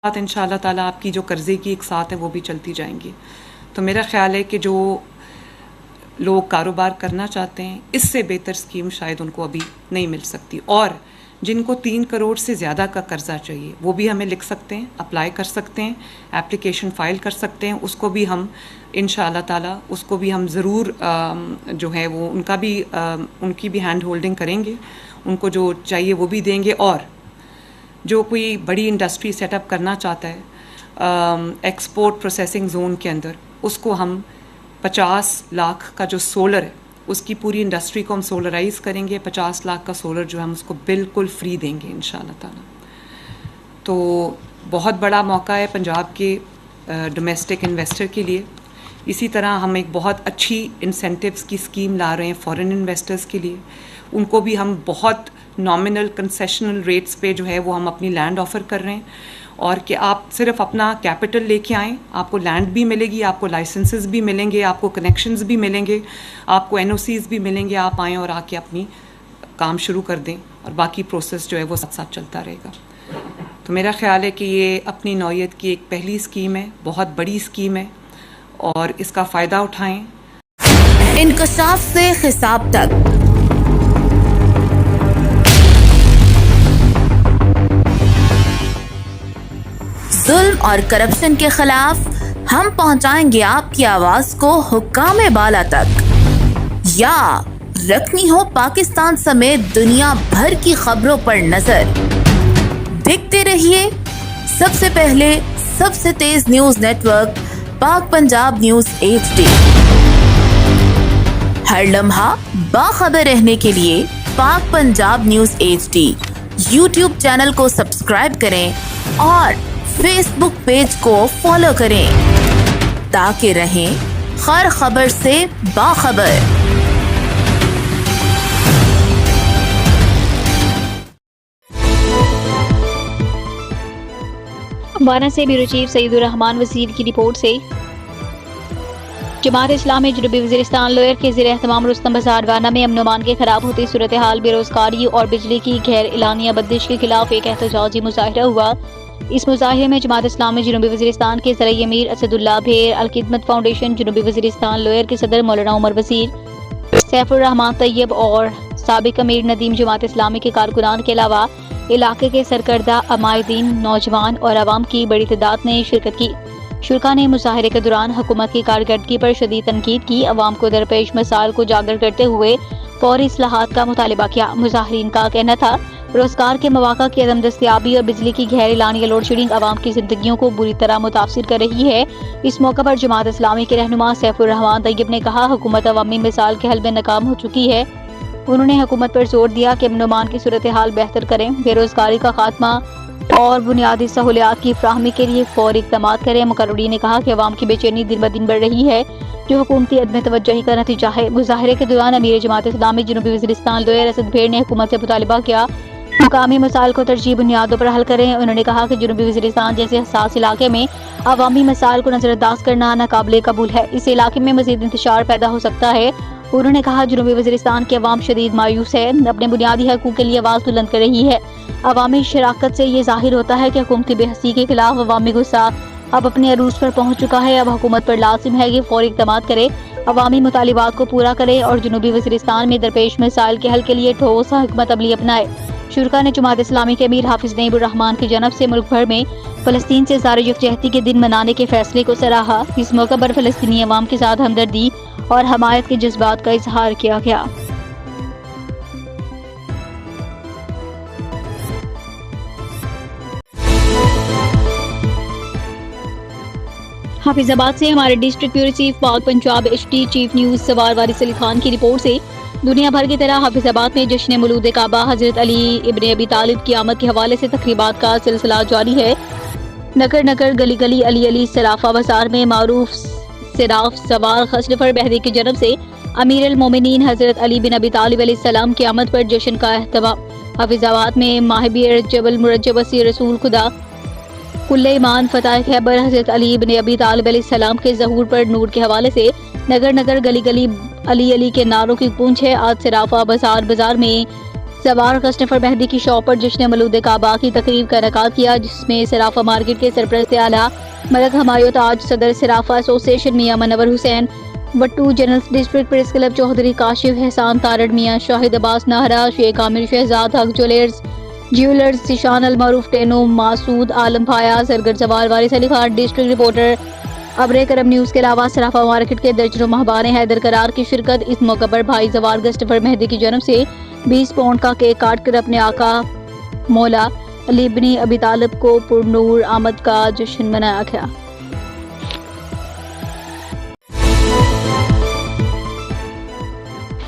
ساتھ انشاءاللہ تعالیٰ آپ کی جو قرضے کی ایک ساتھ ہے وہ بھی چلتی جائیں گی. تو میرا خیال ہے کہ جو لوگ کاروبار کرنا چاہتے ہیں اس سے بہتر اسکیم شاید ان کو ابھی نہیں مل سکتی. اور جن کو 3 کروڑ سے زیادہ کا قرضہ چاہیے وہ بھی ہمیں لکھ سکتے ہیں, اپلائی کر سکتے ہیں, اپلیکیشن فائل کر سکتے ہیں. اس کو بھی ہم انشاءاللہ تعالیٰ اس کو بھی ہم ضرور جو ہے وہ ان کی بھی ہینڈ ہولڈنگ کریں گے, ان کو جو چاہیے وہ بھی دیں گے. اور جو کوئی بڑی انڈسٹری سیٹ اپ کرنا چاہتا ہے ایکسپورٹ پروسیسنگ زون کے اندر, اس کو ہم 50 لاکھ کا جو سولر ہے اس کی پوری انڈسٹری کو ہم سولرائز کریں گے. 50 لاکھ کا سولر جو ہے ہم اس کو بالکل فری دیں گے انشاءاللہ تعالیٰ. تو بہت بڑا موقع ہے پنجاب کے ڈومیسٹک انویسٹر کے لیے. اسی طرح ہم ایک بہت اچھی انسینٹیوز کی اسکیم لا رہے ہیں فورن انویسٹرز کے لیے. ان کو بھی ہم بہت نامنل کنسیشنل ریٹس پہ جو ہے وہ ہم اپنی لینڈ آفر کر رہے ہیں, اور کہ آپ صرف اپنا کیپٹل لے کے آئیں, آپ کو لینڈ بھی ملے گی, آپ کو لائسنسز بھی ملیں گے, آپ کو کنیکشنز بھی ملیں گے, آپ کو NOCs بھی ملیں گے. آپ آئیں اور آ کے اپنی کام شروع کر دیں, اور باقی پروسیس جو ہے وہ ساتھ ساتھ چلتا رہے گا. تو میرا خیال ہے کہ یہ اپنی نوعیت کی ایک پہلی اسکیم ہے, بہت بڑی اسکیم ہے, اور اس کا فائدہ اٹھائیں. انکشاف سے حساب تک, ظلم اور کرپشن کے خلاف ہم پہنچائیں گے آپ کی آواز کو حکام بالا تک. یا رکھنی ہو پاکستان سمیت دنیا بھر کی خبروں پر نظر, دیکھتے رہیے سب سے پہلے سب سے تیز نیوز نیٹ ورک پاک پنجاب نیوز HD. ہر لمحہ باخبر رہنے کے لیے پاک Punjab news HD YouTube channel کو سبسکرائب کریں اور فیس بک پیج کو فالو کریں تاکہ رہیں ہر خبر سے باخبر. امبانہ سے بیورو چیف سعید الرحمان وزیر کی رپورٹ سے جماعت اسلامی جنوبی وزیرستان لوئر کے زیر اہتمام رستم بازار وانہ میں امن و امان کے خراب ہوتی صورتحال, بے روزگاری اور بجلی کی غیر اعلانیہ بندش کے خلاف ایک احتجاجی مظاہرہ ہوا. اس مظاہرے میں جماعت اسلامی جنوبی وزیرستان کے زرعی امیر اسد اللہ بھیر, الخدمت فاؤنڈیشن جنوبی وزیرستان لوئر کے صدر مولانا عمر وزیر, سیف الرحمان طیب اور سابق امیر ندیم جماعت اسلامی کے کارکنان کے علاوہ علاقے کے سرکردہ عمائدین, نوجوان اور عوام کی بڑی تعداد نے شرکت کی. شرکا نے مظاہرے کے دوران حکومت کی کارکردگی پر شدید تنقید کی. عوام کو درپیش مسائل کو اجاگر کرتے ہوئے فوری اصلاحات کا مطالبہ کیا. مظاہرین کا کہنا تھا روزگار کے مواقع کی عدم دستیابی اور بجلی کی غیر اعلانیہ لوڈ شیڈنگ عوام کی زندگیوں کو بری طرح متاثر کر رہی ہے. اس موقع پر جماعت اسلامی کے رہنما سیف الرحمان طیب نے کہا حکومت عوامی مسائل کے حل میں ناکام ہو چکی ہے. انہوں نے حکومت پر زور دیا کہ امن و امان کی صورتحال بہتر کریں, بے روزگاری کا خاتمہ اور بنیادی سہولیات کی فراہمی کے لیے فوری اقدامات کریں. مقررین نے کہا کہ عوام کی بے چینی دن بدن بڑھ رہی ہے جو حکومتی عدم توجہی کا نتیجہ ہے. مظاہرے کے دوران امیر جماعت اسلامی جنوبی وزیرستان لوئر اسد بھیر نے حکومت سے مطالبہ کیا مقامی مسائل کو ترجیحی بنیادوں پر حل کریں. انہوں نے کہا کہ جنوبی وزیرستان جیسے حساس علاقے میں عوامی مسائل کو نظر انداز کرنا ناقابل قبول ہے. اس علاقے میں مزید انتشار پیدا ہو سکتا ہے. انہوں نے کہا جنوبی وزیرستان کے عوام شدید مایوس ہے, اپنے بنیادی حقوق کے لیے آواز بلند کر رہی ہے. عوامی شراکت سے یہ ظاہر ہوتا ہے کہ حکومتی بے حسی کے خلاف عوامی غصہ اب اپنے عروج پر پہنچ چکا ہے. اب حکومت پر لازم ہے کہ فوری اقدامات کرے, عوامی مطالبات کو پورا کرے اور جنوبی وزیرستان میں درپیش مسائل کے حل کے لیے ٹھوس حکمت عملی اپنائے. شرکا نے جماعت اسلامی کے امیر حافظ نعیب الرحمان کی جانب سے ملک بھر میں فلسطین سے اظہار یکجہتی کے دن منانے کے فیصلے کو سراہا. اس موقع پر فلسطینی عوام کے ساتھ ہمدردی اور حمایت کے جذبات کا اظہار کیا گیا. حافظ آباد سے ہمارے ڈسٹرکٹ بیورو چیف پاک پنجاب HD چیف نیوز سوار وارث علی خان کی رپورٹ سے دنیا بھر کی طرح حافظ آباد میں جشن مولود کعبہ حضرت علی ابن ابی طالب کی آمد کے حوالے سے تقریبات کا سلسلہ جاری ہے. نگر نگر گلی گلی علی علی صرافہ بازار میں معروف صراف سوار خسرفر بہری کی جانب سے امیر المومنین حضرت علی بن ابی طالب علیہ السلام کی آمد پر جشن کا اہتمام. حافظ آباد میں ماہبی رجب المرجب وسیع رسول خدا کل ایمان فتح خیبر حضرت علی بن ابی طالب علیہ السلام کے ظہور پر نور کے حوالے سے نگر نگر گلی گلی علی علی کے نعروں کی گونج ہے. آج صرافہ بازار میں سوار غسنفر مہدی کی شاپ پر جشن مولود کعبہ کی تقریب کا انعقاد کیا، جس میں صرافہ مارکیٹ کے سرپرست اعلیٰ ملک ہمایوں تاج، صدر صرافہ association Mian Munawar Hussain Wattoo, general district press club Chaudhry Kashif Ahsan Tarar, Mian Shahid عباس نہرا، شیخ عامر شہزاد حق جیولرز ذیشان المعروف ٹینو، مسعود عالم بھایا، زرگر زوال، وارث علی خان، ڈسٹرکٹ رپورٹر ابر کرم نیوز کے علاوہ صرافہ مارکیٹ کے درجنوں مہمان حیدر قرار کی شرکت۔ اس موقع پر بھائی زوار غسنفر مہدی کی جانب سے 20 پاؤنڈ کا کیک کاٹ کر اپنے آقا مولا علی بن ابی طالب کو پرنور آمد کا جشن منایا گیا۔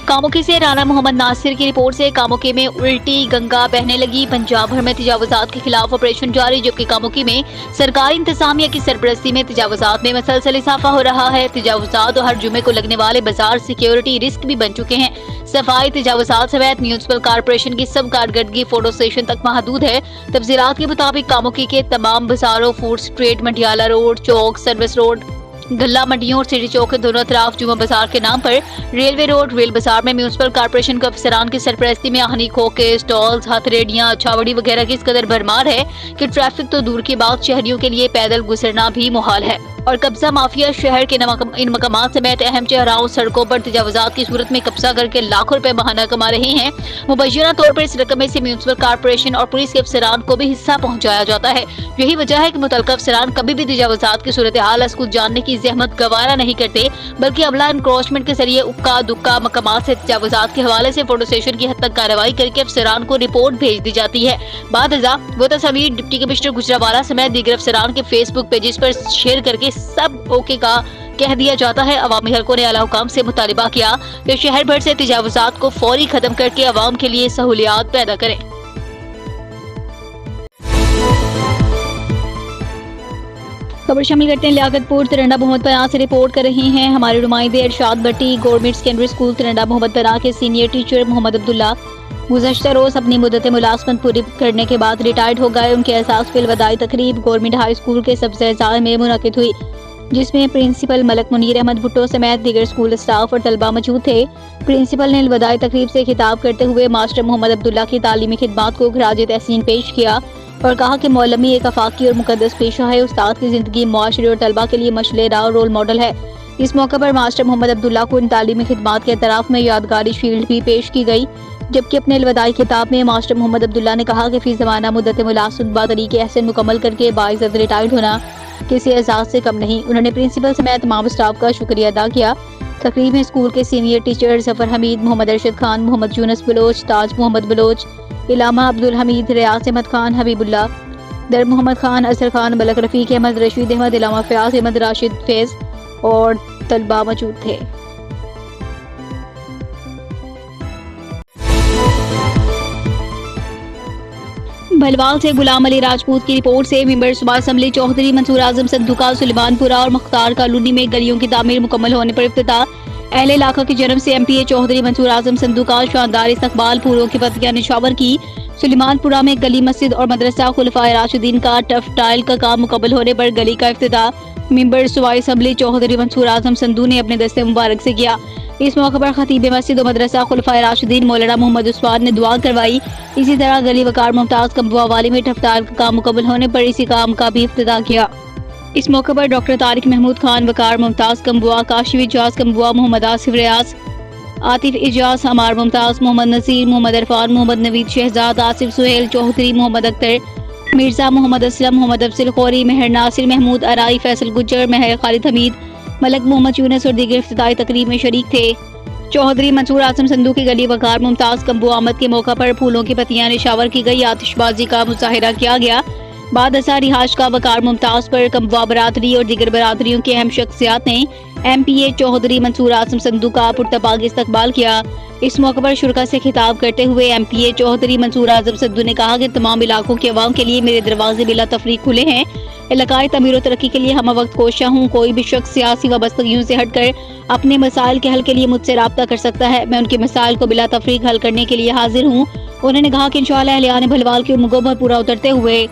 کاموکی سے رانا محمد ناصر کی رپورٹ سے کاموکی میں الٹی گنگا بہنے لگی، پنجاب بھر میں تجاوزات کے خلاف آپریشن جاری، جبکہ کاموکی میں سرکاری انتظامیہ کی سرپرستی میں تجاوزات میں مسلسل اضافہ ہو رہا ہے۔ تجاوزات اور ہر جمعے کو لگنے والے بازار سیکیورٹی رسک بھی بن چکے ہیں۔ صفائی تجاوزات سمیت میونسپل کارپوریشن کی سب کارکردگی فوٹو اسٹیشن تک محدود ہے۔ تفصیلات کے مطابق کاموکی کے تمام بازاروں، فوڈ اسٹریٹ، منڈیالہ روڈ چوک، سروس روڈ، گلہ منڈیوں اور سٹی چوک کے دونوں اطراف جمعہ بازار کے نام پر ریلوے روڈ ریل بازار میں میونسپل کارپوریشن کے افسران کی سرپرستی میں ہنی کھوکے، سٹالز، ہتھ ریڑیاں، چھاوڑی وغیرہ کی اس قدر بھرمار ہے کہ ٹریفک تو دور کی بات، شہریوں کے لیے پیدل گزرنا بھی محال ہے۔ اور قبضہ مافیا شہر کے ان مقامات سمیت اہم چہراؤں سڑکوں پر تجاوزات کی صورت میں قبضہ کر کے لاکھوں روپے ماہانہ کما رہے ہیں۔ مبینہ طور پر اس رقم میں سے میونسپل کارپوریشن اور پولیس کے افسران کو بھی حصہ پہنچایا جاتا ہے۔ یہی وجہ ہے کہ متعلقہ افسران کبھی بھی تجاوزات کی صورتحال اس کو جاننے کی زحمت گوارا نہیں کرتے، بلکہ عملہ انکروچمنٹ کے ذریعے اکا دکا مقامات سے تجاوزات کے حوالے سے فوٹو اسٹیشن کی حد تک کارروائی کر کے افسران کو رپورٹ بھیج دی جاتی ہے۔ بعد ازاں وہ تصاویر ڈپٹی کمشنر گجرانوالہ سمیت دیگر افسران کے فیس بک پیجز پر شیئر کر کے سب اوکے کا کہہ دیا جاتا ہے۔ عوامی حلقوں نے اعلیٰ حکام سے مطالبہ کیا کہ شہر بھر سے تجاوزات کو فوری ختم کر کے عوام کے لیے سہولیات پیدا کریں۔ خبر شامل کرتے ہیں لیاقت پور ترنڈا محمد پناہ سے رپورٹ کر رہی ہیں ہمارے نمائندے ارشاد بٹی۔ گورنمنٹ سیکنڈری اسکول ترنڈا محمد پناہ کے سینئر ٹیچر محمد عبداللہ گزشتہ روز اپنی مدت ملازمت پوری کرنے کے بعد ریٹائرڈ ہو گئے۔ ان کے احساس پہ الوداعی تقریب گورنمنٹ ہائی اسکول کے سبزہ اجزاء میں منعقد ہوئی، جس میں پرنسپل ملک منیر احمد بھٹو سمیت دیگر اسکول اسٹاف اور طلبہ موجود تھے۔ پرنسپل نے الوداعی تقریب سے خطاب کرتے ہوئے ماسٹر محمد عبداللہ کی تعلیمی خدمات کو خراج تحسین پیش کیا اور کہا کہ معلمی ایک افاقی اور مقدس پیشہ ہے۔ استاد کی زندگی معاشرے اور طلبہ کے لیے مشعل راہ اور رول ماڈل ہے۔ اس موقع پر ماسٹر محمد عبداللہ کو ان تعلیمی خدمات کے اعتراف میں یادگاری شیلڈ بھی پیش کی گئی، جبکہ اپنے الوداعی خطاب میں ماسٹر محمد عبداللہ نے کہا کہ فی زمانہ مدت ملازمت باطریق احسن مکمل کر کے باعزت ریٹائرڈ ہونا کسی اعزاز سے کم نہیں۔ انہوں نے پرنسپل سمیت تمام اسٹاف کا شکریہ ادا کیا۔ تقریب میں اسکول کے سینئر ٹیچر ظفر حمید، محمد ارشد خان، محمد یونس بلوچ، تاج محمد بلوچ، علامہ عبدالحمید، ریاض احمد خان، حبیب اللہ، در محمد خان، اظہر خان، ملک رفیق احمد، رشید احمد، علامہ فیاض احمد، راشد فیض اور طلبہ موجود تھے۔ بھلوال سے غلام علی راجپوت کی رپورٹ سے ممبر صوبہ اسمبلی چوہدری منصور اعظم صندوقہ سلیمان پورہ اور مختار کالونی میں گلیوں کی تعمیر مکمل ہونے پر افتتاح۔ اہل علاقہ کی جانب سے ایم پی اے چوہدری منصور اعظم صندوقہ شاندار استقبال، پھولوں کی پتیاں نشاور کی۔ سلیمان پورہ میں گلی مسجد اور مدرسہ خلفائے راشدین کا ٹف ٹائل کا کام مکمل ہونے پر گلی کا افتتاح ممبر صوبائی اسمبلی چوہدری منصور اعظم صندوق نے اپنے دستے مبارک سے کیا۔ اس موقع پر خطیب مسجد و مدرسہ خلفائے راشدین مولانا محمد عثمان نے دعا کروائی۔ اسی طرح گلی وقار ممتاز کمبوا والی میں ٹف ٹائل کا کام مکمل ہونے پر اسی کام کا بھی افتتاح کیا۔ اس موقع پر ڈاکٹر طارق محمود خان، وقار ممتاز کمبوا، کاشف اجاز کمبوا، محمد آصف ریاض، عاطف اجاز، عمار ممتاز، محمد نذیر، محمد عرفان، محمد نوید شہزاد، آصف سہیل چوہدری، محمد اختر، مرزا محمد اسلم، محمد افضل خوری، مہر ناصر محمود ارائی، فیصل گجر، مہر خالد حمید، ملک محمد یونس اور دیگر افتتاحی تقریب میں شریک تھے۔ چوہدری منصور اعظم صندوق کی گلی وقار ممتاز کمبوا آمد کے موقع پر پھولوں کی پتیاں نشاور کی گئی، آتش بازی کا مظاہرہ کیا گیا۔ بعد ازاں رہائش کا وقار ممتاز پر کمبوا برادری اور دیگر برادریوں کے اہم شخصیات نے ایم پی اے چوہدری منصور اعظم صندوق کا پرتپاک استقبال کیا۔ اس موقع پر شرکا سے خطاب کرتے ہوئے ایم پی اے چوہدری منصور اعظم صندوق نے کہا کہ تمام علاقوں کے عوام کے لیے میرے دروازے بلا تفریق کھلے ہیں۔ علاقائی تعمیر و ترقی کے لیے ہم وقت کوشاں ہوں۔ کوئی بھی شخص سیاسی وابستگیوں سے ہٹ کر اپنے مسائل کے حل کے لیے مجھ سے رابطہ کر سکتا ہے۔ میں ان کے مسائل کو بلا تفریق حل کرنے کے لیے حاضر ہوں۔ انہوں نے کہا کہ انشاءاللہ اہلیان بھلوال کی امنگوں پر پورا اترتے ہوئے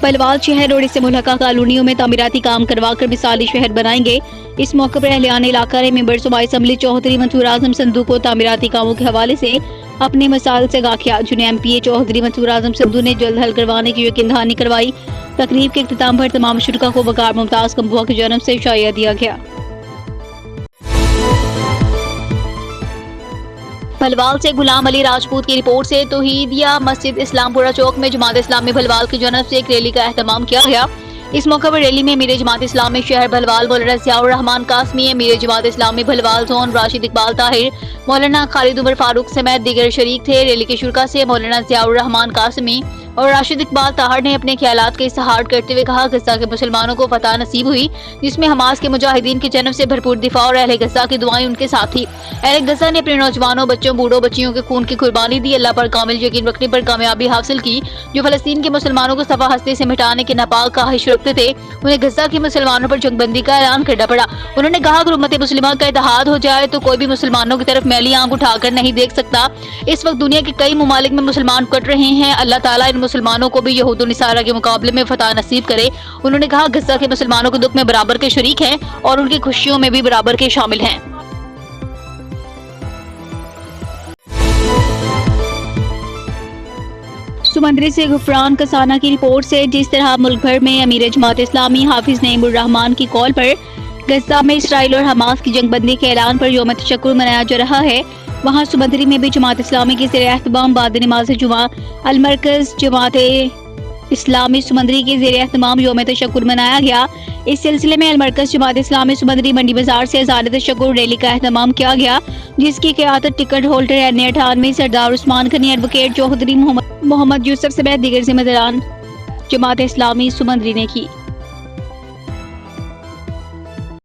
بھلوال شہر اور اس سے ملحقہ کالونیوں میں تعمیراتی کام کروا کر مثالی شہر بنائیں گے۔ اس موقع پر اہلیان علاقہ نے ممبر صوبائی اسمبلی چوہدری منصور اعظم صندوق کو تعمیراتی کاموں کے حوالے سے اپنے مسائل سے آگاہ کیا، جنہیں ایم پی اے چودھری منصور اعظم سدھو نے جلد حل کروانے کی یقین دہانی کروائی۔ تقریب کے اختتام پر تمام شرکا کو وقار ممتاز کمبوہ کی جانب سے شائعہ دیا گیا۔ بھلوال سے غلام علی راجپوت کی رپورٹ سے توحیدیہ مسجد اسلام پورہ چوک میں جماعت اسلامی بھلوال کی جانب سے ایک ریلی کا اہتمام کیا گیا۔ اس موقع پر ریلی میں امیر جماعت اسلامی شہر بھلوال مولانا ضیاء الرحمان قاسمی، امیر جماعت اسلامی بھلوال زون راشد اقبال طاہر، مولانا خالد عمر فاروق سمیت دیگر شریک تھے۔ ریلی کے شرکا سے مولانا ضیاء الرحمان قاسمی اور راشد اقبال طاہر نے اپنے خیالات کا اظہار کرتے ہوئے کہا، غزہ کے مسلمانوں کو فتح نصیب ہوئی، جس میں حماس کے مجاہدین کی جانب سے بھرپور دفاع اور اہل غزہ کی دعائیں ان کے ساتھ تھی۔ اہل غزہ نے اپنے نوجوانوں، بچوں، بوڑھوں، بچیوں کے خون کی قربانی دی، اللہ پر کامل یقین رکھنے پر کامیابی حاصل کی۔ جو فلسطین کے مسلمانوں کو صفحہ ہستی سے مٹانے کے ناپاک خواہش رکھتے تھے، انہیں غزہ کے مسلمانوں پر جنگ بندی کا اعلان کرنا پڑا۔ انہوں نے کہا کہ امت مسلمہ کا اتحاد ہو جائے تو کوئی بھی مسلمانوں کی طرف میلی آنکھ اٹھا کر نہیں دیکھ سکتا۔ اس وقت دنیا کے کئی ممالک میں مسلمان کٹ رہے ہیں، اللہ تعالیٰ ان مسلمانوں کو بھی یہود و نصارہ کے مقابلے میں فتح نصیب کرے۔ انہوں نے کہا، غزہ کے مسلمانوں کے دکھ میں برابر کے شریک ہیں اور ان کی خوشیوں میں بھی برابر کے شامل ہیں۔ سمندری سے غفران کسانہ کی رپورٹ سے جس طرح ملک بھر میں امیر جماعت اسلامی حافظ نعیم الرحمان کی کال پر غزہ میں اسرائیل اور حماس کی جنگ بندی کے اعلان پر یوم تشکر منایا جا رہا ہے، وہاں سمندری میں بھی جماعت اسلامی کے زیر اہتمام بعد نماز جمعہ المرکز جماعت اسلامی سمندری کے زیر اہتمام یوم تشکر منایا گیا۔ اس سلسلے میں المرکز جماعت اسلامی سمندری منڈی بازار سے اظہار تشکر ریلی کا اہتمام کیا گیا، جس کی قیادت ٹکٹ ہولڈر این98 سردار عثمان غنی، ایڈوکیٹ چودھری محمد یوسف سمیت دیگر ذمہ داران جماعت اسلامی سمندری نے کی۔